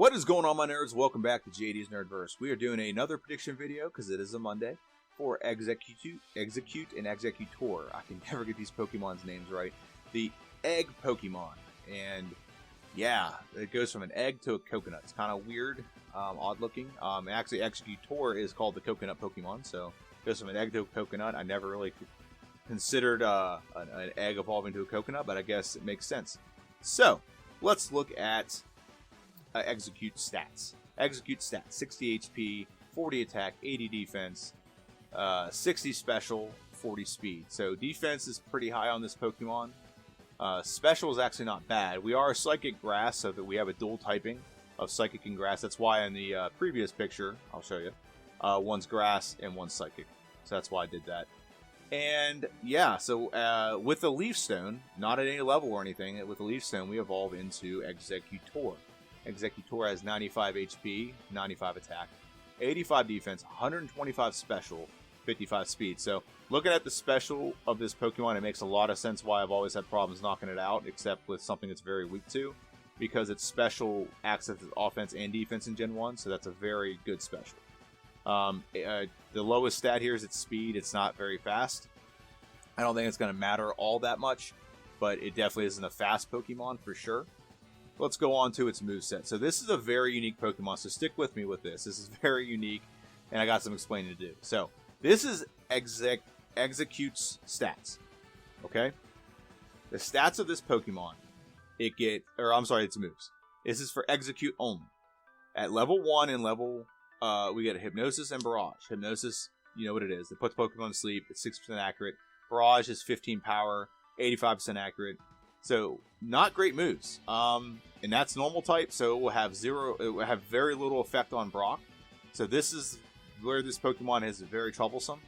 What is going on, my nerds? Welcome back to JD's Nerdverse. We are doing another prediction video because it is a Monday for Exeggcute and Exeggutor. I can never get these Pokemon's names right. The egg Pokemon. And yeah, it goes from an egg to a coconut. It's kind of weird, odd looking. Actually, Exeggutor is called the coconut Pokemon, so it goes from an egg to a coconut. I never really considered an egg evolving to a coconut, but I guess it makes sense. So, let's look at Exeggcute stats. Exeggcute stats: 60 HP, 40 attack, 80 defense, 60 special, 40 speed. So defense is pretty high on this Pokemon. Special is actually not bad. We are Psychic Grass, so that we have a dual typing of Psychic and Grass. That's why in the previous picture, I'll show you, one's Grass and one's Psychic. So that's why I did that. And yeah, so with the Leaf Stone, not at any level or anything, with the Leaf Stone, we evolve into Exeggutor. Exeggutor has 95 HP, 95 attack, 85 defense, 125 special, 55 speed. So looking at the special of this Pokemon, it makes a lot of sense why I've always had problems knocking it out, except with something it's very weak to, because its special acts as offense and defense in Gen 1, so that's a very good special. The lowest stat here is its speed. It's not very fast. I don't think it's going to matter all that much, but it definitely isn't a fast Pokemon for sure. Let's go on to its moveset. So this is a very unique Pokemon, so stick with me with this. This is very unique, and I got some explaining to do. So this is Exeggute's stats, okay? The stats of this Pokemon, its moves. This is for Exeggcute only. At level 1 and level, we get a Hypnosis and Barrage. Hypnosis, you know what it is. It puts Pokemon to sleep. It's 6% accurate. Barrage is 15 power, 85% accurate. So not great moves. And that's normal type, so it will have very little effect on Brock. So this is where this Pokemon is very troublesome.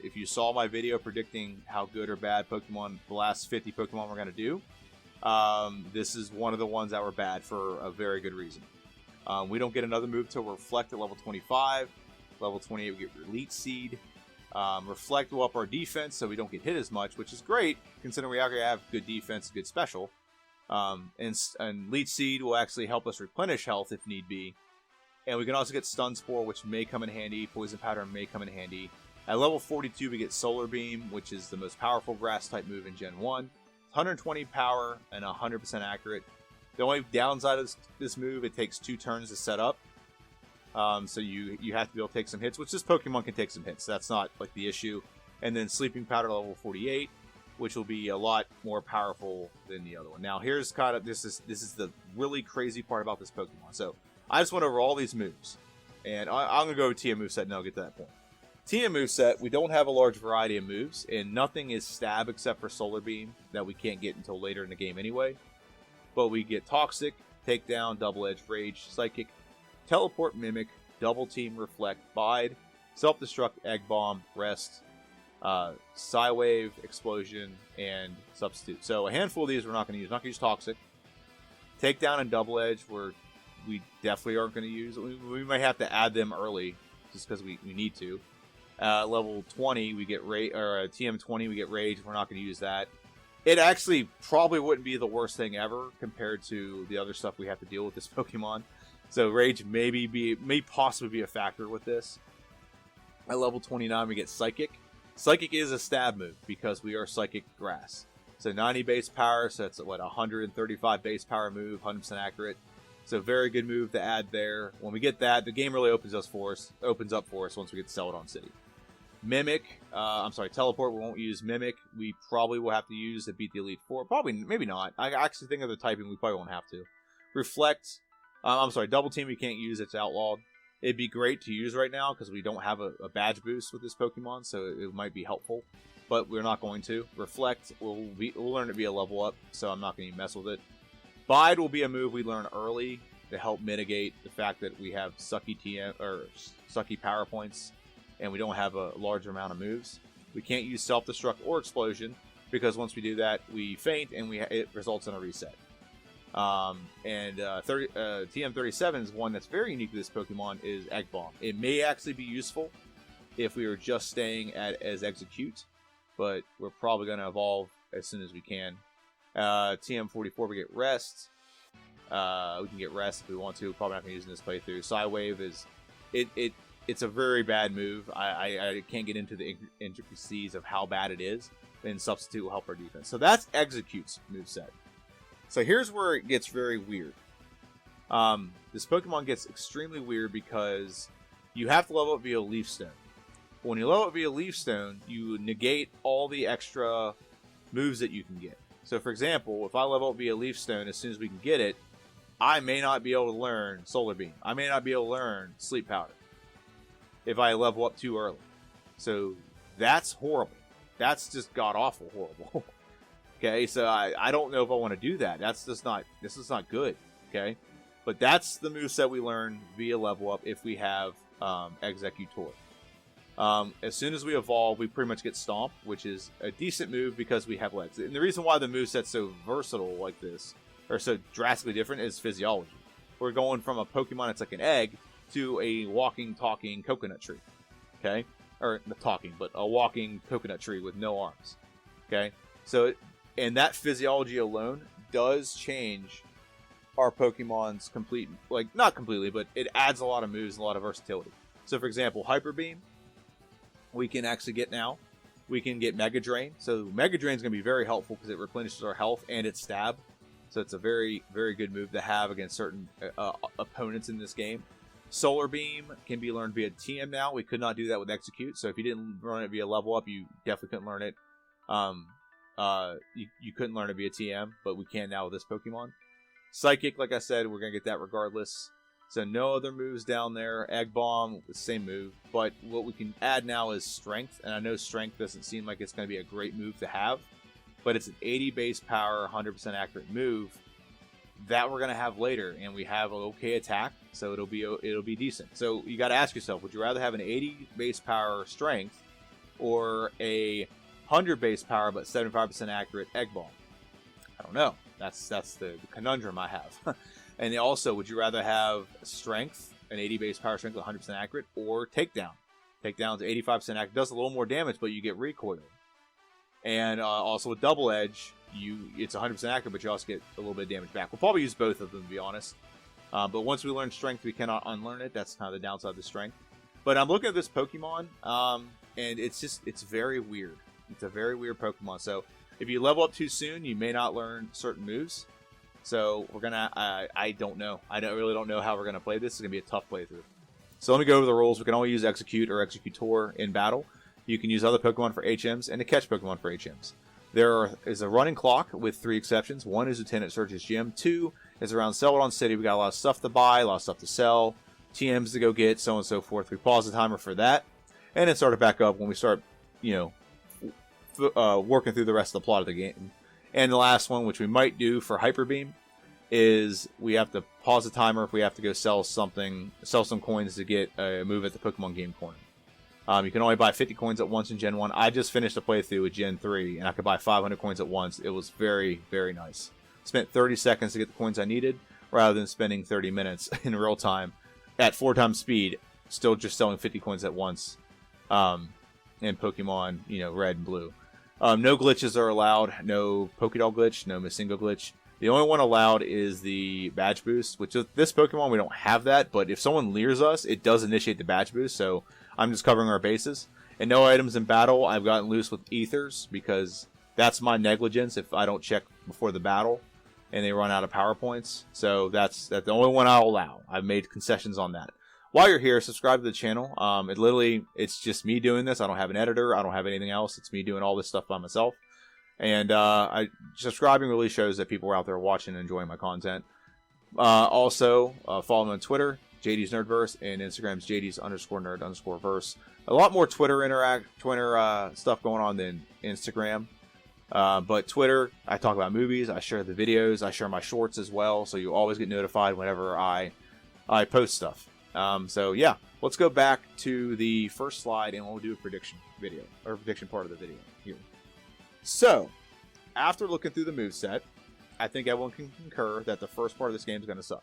If you saw my video predicting how good or bad Pokemon, the last 50 Pokemon we're going to do, this is one of the ones that were bad for a very good reason. We don't get another move till Reflect at level 25. Level 28 we get Elite Seed. Reflect will up our defense so we don't get hit as much, which is great considering we already have good defense and good special. And Leech Seed will actually help us replenish health if need be. And we can also get Stun Spore, which may come in handy. Poison Powder may come in handy. At level 42 we get Solar Beam, which is the most powerful grass type move in Gen 1. 120 power and 100% accurate. The only downside of this move, it takes 2 turns to set up. So you have to be able to take some hits, which this Pokemon can take some hits. That's not like the issue. And then Sleeping Powder level 48, which will be a lot more powerful than the other one. Now here's kind of this is the really crazy part about this Pokemon. So I just went over all these moves, and I'm gonna go over TM moveset, and I'll get to that point. TM moveset, we don't have a large variety of moves, and nothing is stab except for Solar Beam that we can't get until later in the game anyway. But we get Toxic, Takedown, Double Edge, Rage, Psychic, Teleport, Mimic, Double Team, Reflect, Bide, Self-Destruct, Egg Bomb, Rest, Psywave, Explosion, and Substitute. So a handful of these we're not going to use. Not going to use Toxic. Takedown and Double Edge we definitely aren't going to use. We might have to add them early just because we need to. Level 20 we get TM 20 we get Rage. We're not going to use that. It actually probably wouldn't be the worst thing ever compared to the other stuff we have to deal with this Pokemon. So Rage may possibly be a factor with this. At level 29 we get Psychic. Psychic is a stab move because we are Psychic Grass. So 90 base power, so that's what, 135 base power move, 100% accurate. So very good move to add there. When we get that, the game really opens up for us once we get to Celadon City. Mimic, Teleport, we won't use Mimic. We probably will have to use to beat the Elite Four. Maybe not. I actually think of the typing, we probably won't have to. Reflect, Double Team we can't use, it's outlawed. It'd be great to use right now because we don't have a badge boost with this Pokemon, so it might be helpful. But we're not going to. Reflect, we'll learn to be a level up, so I'm not going to mess with it. Bide will be a move we learn early to help mitigate the fact that we have sucky sucky power points, and we don't have a large amount of moves. We can't use Self-Destruct or Explosion because once we do that, we faint and it results in a reset. TM37 is one that's very unique to this Pokemon is Egg Bomb. It may actually be useful if we were just staying as Exeggcute, but we're probably going to evolve as soon as we can. TM44 we get Rest. We can get rest if we want to. Probably not going to use in this playthrough. Psywave is it's a very bad move. I can't get into the intricacies of how bad it is. And Substitute will help our defense. So that's Exegcute's moveset. So here's where it gets very weird. This Pokemon gets extremely weird because you have to level up via Leaf Stone. When you level up via Leaf Stone, you negate all the extra moves that you can get. So for example, if I level up via Leaf Stone, as soon as we can get it, I may not be able to learn Solar Beam. I may not be able to learn Sleep Powder if I level up too early. So that's horrible. That's just god-awful horrible. Okay, so I don't know if I want to do that. This is not good, okay? But that's the moveset we learn via level up if we have Exeggutor. As soon as we evolve, we pretty much get Stomp, which is a decent move because we have legs. And the reason why the moveset's so versatile like this, or so drastically different, is physiology. We're going from a Pokemon that's like an egg to a walking, talking coconut tree, okay? Or not talking, but a walking coconut tree with no arms, okay? So, and that physiology alone does change our Pokemon's complete, like, not completely, but it adds a lot of moves and a lot of versatility. So, for example, Hyper Beam, we can actually get now. We can get Mega Drain. So, Mega Drain is going to be very helpful because it replenishes our health and its stab. So, it's a very, very good move to have against certain opponents in this game. Solar Beam can be learned via TM now. We could not do that with Exeggcute. So, if you didn't run it via level up, you definitely couldn't learn it. You couldn't learn it via TM, but we can now with this Pokemon. Psychic, like I said, we're going to get that regardless. So no other moves down there. Egg Bomb, the same move. But what we can add now is Strength. And I know Strength doesn't seem like it's going to be a great move to have. But it's an 80 base power, 100% accurate move that we're going to have later. And we have an okay attack, so it'll be decent. So you got to ask yourself, would you rather have an 80 base power Strength or a 100 base power but 75% accurate Egg Bomb? I don't know. That's the conundrum I have. And also, would you rather have Strength, an 80 base power Strength, 100% accurate, or Takedown? Takedown's 85% accurate, does a little more damage, but you get recoil. And also with Double Edge, it's 100% accurate, but you also get a little bit of damage back. We'll probably use both of them, to be honest. But once we learn Strength, we cannot unlearn it. That's kind of the downside of the Strength. But I'm looking at this Pokemon, and it's very weird. It's a very weird Pokemon. So if you level up too soon, you may not learn certain moves. So we're gonna. I don't know. I really don't know how we're gonna play this. It's gonna be a tough playthrough. So let me go over the rules. We can only use Exeggcute or Exeggutor in battle. You can use other Pokemon for HMs and to catch Pokemon for HMs. There is a running clock with 3 exceptions. 1 is Lieutenant Surge's Gym. 2 is around Celadon City. We got a lot of stuff to buy, a lot of stuff to sell, TMs to go get, so on and so forth. We pause the timer for that, and then start it back up when we start, working through the rest of the plot of the game. And the last one, which we might do for Hyper Beam, is we have to pause the timer if we have to go sell some coins to get a move at the Pokemon Game Corner. You can only buy 50 coins at once in Gen 1. I just finished a playthrough with Gen 3, and I could buy 500 coins at once. It was very, very nice. Spent 30 seconds to get the coins I needed, rather than spending 30 minutes in real time at 4 times speed, still just selling 50 coins at once in Pokemon, Red and Blue. No glitches are allowed. No Pokédoll glitch. No Missingo glitch. The only one allowed is the badge boost, which is this Pokemon, we don't have that. But if someone leers us, it does initiate the badge boost. So I'm just covering our bases. And no items in battle. I've gotten loose with Ethers because that's my negligence if I don't check before the battle and they run out of power points. So that's the only one I'll allow. I've made concessions on that. While you're here, subscribe to the channel. It's just me doing this. I don't have an editor. I don't have anything else. It's me doing all this stuff by myself. And subscribing really shows that people are out there watching and enjoying my content. Also, follow me on Twitter, JD's Nerdverse, and Instagram's JD's_nerd_verse. A lot more Twitter stuff going on than Instagram. But Twitter, I talk about movies. I share the videos. I share my shorts as well. So you always get notified whenever I post stuff. So yeah, let's go back to the first slide and we'll do a prediction video, or prediction part of the video here. So, after looking through the moveset, I think everyone can concur that the first part of this game is going to suck.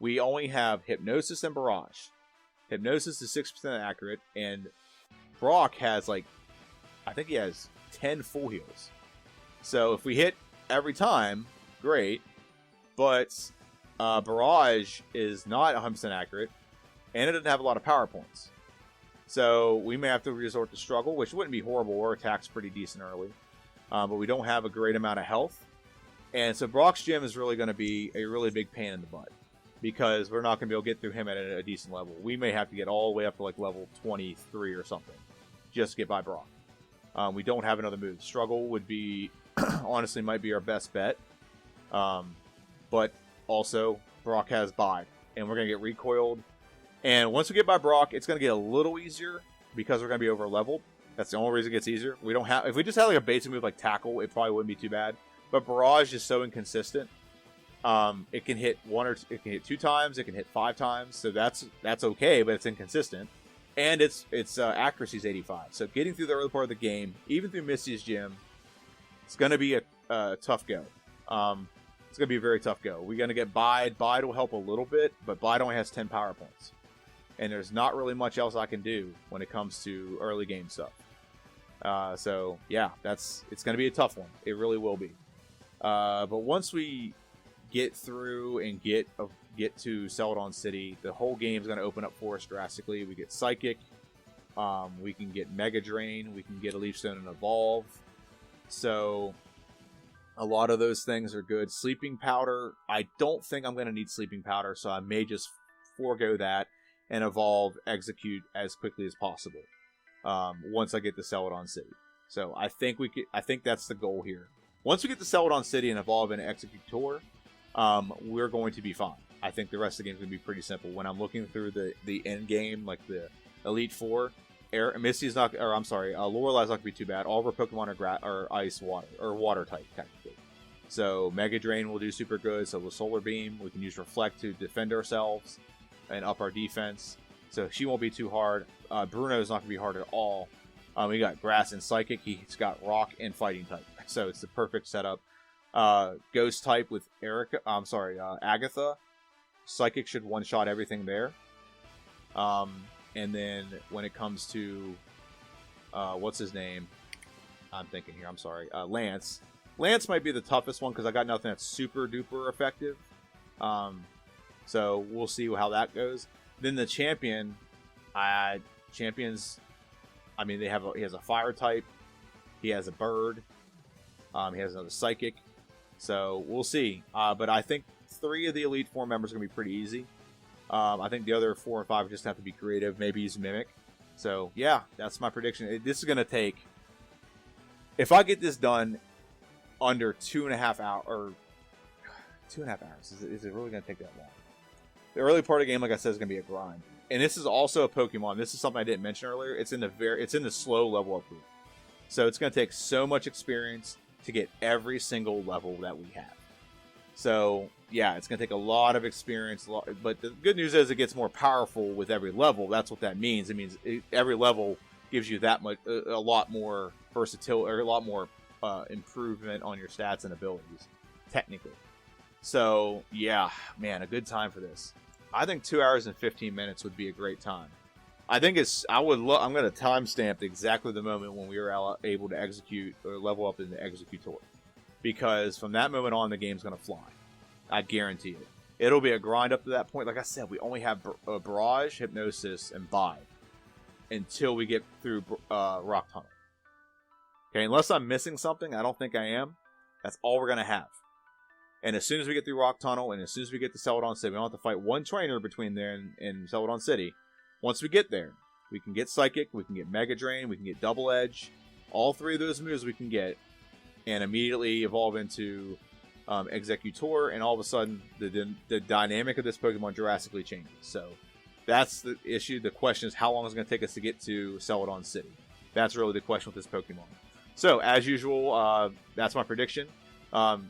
We only have Hypnosis and Barrage. Hypnosis is 6% accurate, and Brock has I think he has 10 full heals. So if we hit every time, great, but Barrage is not 100% accurate, and it doesn't have a lot of power points. So we may have to resort to Struggle, which wouldn't be horrible. Our attack's pretty decent early. But we don't have a great amount of health. And so Brock's gym is really going to be a really big pain in the butt, because we're not going to be able to get through him at a decent level. We may have to get all the way up to like level 23 or something just to get by Brock. We don't have another move. Struggle would be, honestly, might be our best bet. But also, Brock has Bide, and we're going to get recoiled. And once we get by Brock, it's going to get a little easier because we're going to be over leveled. That's the only reason it gets easier. We don't have, if we just had like a basic move like Tackle, it probably wouldn't be too bad. But Barrage is so inconsistent. It can hit it can hit 2 times, it can hit 5 times, so that's okay, but it's inconsistent. And its accuracy is 85. So getting through the early part of the game, even through Misty's gym, it's going to be a tough go. It's going to be a very tough go. We're going to get Bide. Bide will help a little bit, but Bide only has 10 power points. And there's not really much else I can do when it comes to early game stuff. So, yeah, it's going to be a tough one. It really will be. But once we get through and get to Celadon City, the whole game's going to open up for us drastically. We get Psychic. We can get Mega Drain. We can get a Leaf Stone and Evolve. So a lot of those things are good. Sleeping Powder, I don't think I'm going to need Sleeping Powder, so I may just forego that and evolve Exeggcute as quickly as possible once I get to Celadon City. So I think that's the goal here. Once we get to Celadon City and evolve into Executor, we're going to be fine. I think the rest of the game is going to be pretty simple. When I'm looking through the end game, like the Elite Four, Misty's not, or I'm sorry, Lorelai's not going to be too bad. All of our Pokemon are ice, water, or water type technically. So Mega Drain will do super good. So with Solar Beam, we can use Reflect to defend ourselves and up our defense. So she won't be too hard. Bruno's not going to be hard at all. We got Grass and Psychic. He's got Rock and Fighting type. So it's the perfect setup. Ghost type with Agatha. Psychic should one-shot everything there. And then when it comes to, what's his name? I'm thinking here, I'm sorry. Lance. Lance might be the toughest one because I got nothing that's super duper effective. So we'll see how that goes. Then the champion, champions, I mean, he has a fire type. He has a bird. He has another psychic. So we'll see. But I think 3 of the Elite Four members are going to be pretty easy. I think the other 4 and 5 just have to be creative. Maybe use Mimic. So yeah, that's my prediction. This is going to take, if I get this done under 2.5 hours, or 2.5 hours, is it really going to take that long? The early part of the game, like I said, is going to be a grind. And this is also a Pokemon. This is something I didn't mention earlier. It's in the slow level up group. So it's going to take so much experience to get every single level that we have. So yeah, it's going to take a lot of experience. But the good news is it gets more powerful with every level. That's what that means. It means every level gives you that much, a lot more versatility, or a lot more improvement on your stats and abilities, technically. So yeah, man, a good time for this. I think 2 hours and 15 minutes would be a great time. I think I'm going to timestamp exactly the moment when we were able to execute or level up in the Executor. Because from that moment on, the game's going to fly. I guarantee it. It'll be a grind up to that point. Like I said, we only have Barrage, Hypnosis, and Bide until we get through Rock Tunnel. Okay, unless I'm missing something, I don't think I am. That's all we're going to have. And as soon as we get through Rock Tunnel, and as soon as we get to Celadon City, we don't have to fight one trainer between there and Celadon City. Once we get there, we can get Psychic, we can get Mega Drain, we can get Double Edge. All 3 of those moves we can get, and immediately evolve into Executor, and all of a sudden, the dynamic of this Pokemon drastically changes. So that's the issue. The question is, how long is it going to take us to get to Celadon City? That's really the question with this Pokemon. So, as usual, that's my prediction.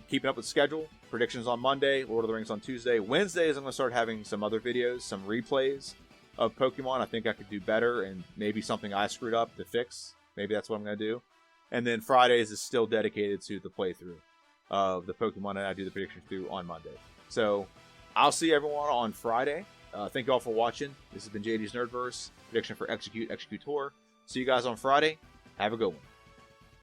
Keeping up with the schedule. Predictions on Monday, Lord of the Rings on Tuesday. Wednesdays, I'm going to start having some other videos, some replays of Pokemon. I think I could do better, and maybe something I screwed up to fix. Maybe that's what I'm going to do. And then Fridays is still dedicated to the playthrough of the Pokemon that I do the predictions through on Monday. So, I'll see everyone on Friday. Thank you all for watching. This has been JD's Nerdverse. Prediction for Exeggcute, Executor. See you guys on Friday. Have a good one.